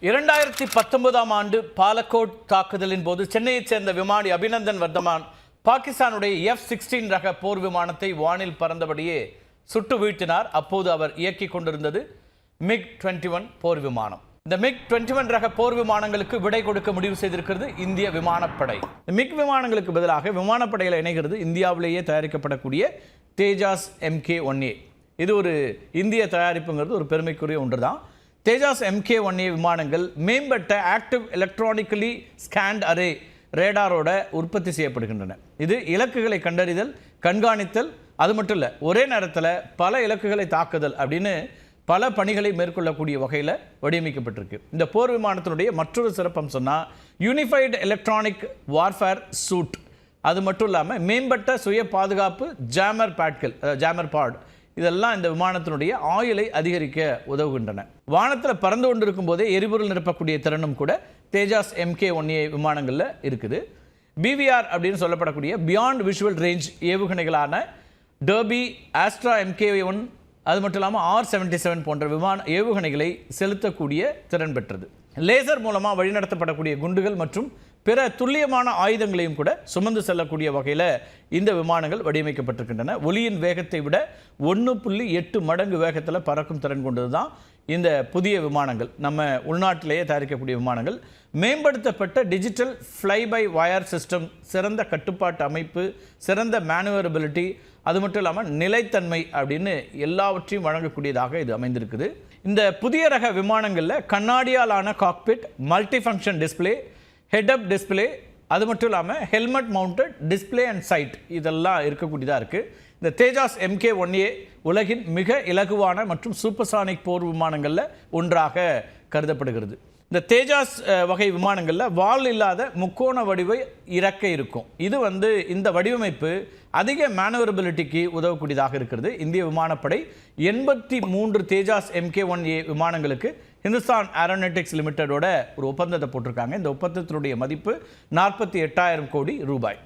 2019ஆம் ஆண்டு பாலக்கோட் தாக்குதலின் போது சென்னையைச் சேர்ந்த விமானி அபிநந்தன் வர்தமான் பாகிஸ்தானுடைய F-16 ரக போர் விமானத்தை வானில் பறந்தபடியே சுட்டு வீழ்த்தினார். அப்போது அவர் இயக்கிக் கொண்டிருந்தது MiG-21 போர் விமானம். இந்த MiG-21 ரக போர் விமானங்களுக்கு விடை கொடுக்க முடிவு செய்திருக்கிறது இந்திய விமானப்படை. MiG விமானங்களுக்கு பதிலாக விமானப்படையில் இணைகிறது இந்தியாவிலேயே தயாரிக்கப்படக்கூடிய தேஜாஸ் MK-1A. இது ஒரு இந்திய தயாரிப்புங்கிறது ஒரு பெருமைக்குரிய ஒன்றுதான். தேஜாஸ் MK-1A விமானங்கள் மேம்பட்ட ஆக்டிவ் எலக்ட்ரானிக்கலி ஸ்கேண்ட் அரே ரேடாரோட உற்பத்தி செய்யப்படுகின்றன. இது இலக்குகளை கண்டறிதல், கண்காணித்தல், அது மட்டும் இல்லை ஒரே நேரத்தில் பல இலக்குகளை தாக்குதல் அப்படின்னு பல பணிகளை மேற்கொள்ளக்கூடிய வகையில் வடிவமைக்கப்பட்டிருக்கு. இந்த போர் விமானத்தினுடைய மற்றொரு சிறப்பம்சம்னா யூனிஃபைடு எலக்ட்ரானிக் வார்ஃபேர் சூட். அது மட்டும் இல்லாமல் மேம்பட்ட சுய பாதுகாப்பு ஜாமர் பாட் இதெல்லாம் இந்த விமானத்தினுடைய ஆயுளை அதிகரிக்க உதவுகின்றன. வானத்தில் பறந்து கொண்டிருக்கும் போதே எரிபொருள் நிரப்பக்கூடிய திறனும் கூட தேஜாஸ் MK-1A விமானங்களில் இருக்குது. BVR அப்படின்னு சொல்லப்படக்கூடிய பியாண்ட் விஷுவல் ரேஞ்ச் ஏவுகணைகளான டர்பி, ஆஸ்ட்ரா MK-1 அது மட்டும் இல்லாமல் R-77 போன்ற ஏவுகணைகளை செலுத்தக்கூடிய திறன் பெற்றது. லேசர் மூலமாக வழிநடத்தப்படக்கூடிய குண்டுகள் மற்றும் பிற துல்லியமான ஆயுதங்களையும் கூட சுமந்து செல்லக்கூடிய வகையில் இந்த விமானங்கள் வடிவமைக்கப்பட்டிருக்கின்றன. ஒலியின் வேகத்தை விட 1.8 மடங்கு வேகத்தில் பறக்கும் திறன் கொண்டது தான் இந்த புதிய விமானங்கள். நம்ம உள்நாட்டிலேயே தயாரிக்கக்கூடிய விமானங்கள். மேம்படுத்தப்பட்ட digital fly by wire system, சிறந்த கட்டுப்பாட்டு அமைப்பு, சிறந்த மேனுவரபிலிட்டி, அது மட்டும் இல்லாமல் நிலைத்தன்மை அப்படின்னு எல்லாவற்றையும் வழங்கக்கூடியதாக இது அமைந்திருக்குது. இந்த புதிய ரக விமானங்களில் கண்ணாடியாலான cockpit, multi function display, head up display, அது மட்டும் இல்லாமல் helmet mounted display and sight இதெல்லாம் இருக்கக்கூடியதாக இருக்குது. இந்த தேஜாஸ் MK-1A உலகின் மிக இலகுவான மற்றும் சூப்பர்சானிக் போர் விமானங்களில் ஒன்றாக கருதப்படுகிறது. இந்த தேஜாஸ் வகை விமானங்களில் வால் இல்லாத முக்கோண வடிவை இறக்கை இருக்கும். இது இந்த வடிவமைப்பு அதிக மேனுவரபிலிட்டிக்கு உதவக்கூடியதாக இருக்கிறது. இந்திய விமானப்படை 83 தேஜாஸ் MK-1A விமானங்களுக்கு ஹிந்துஸ்தான் ஏரோநாட்டிக்ஸ் லிமிடெடோட ஒரு ஒப்பந்தத்தை போட்டிருக்காங்க. இந்த ஒப்பந்தத்தினுடைய மதிப்பு 48,000 கோடி ரூபாய்.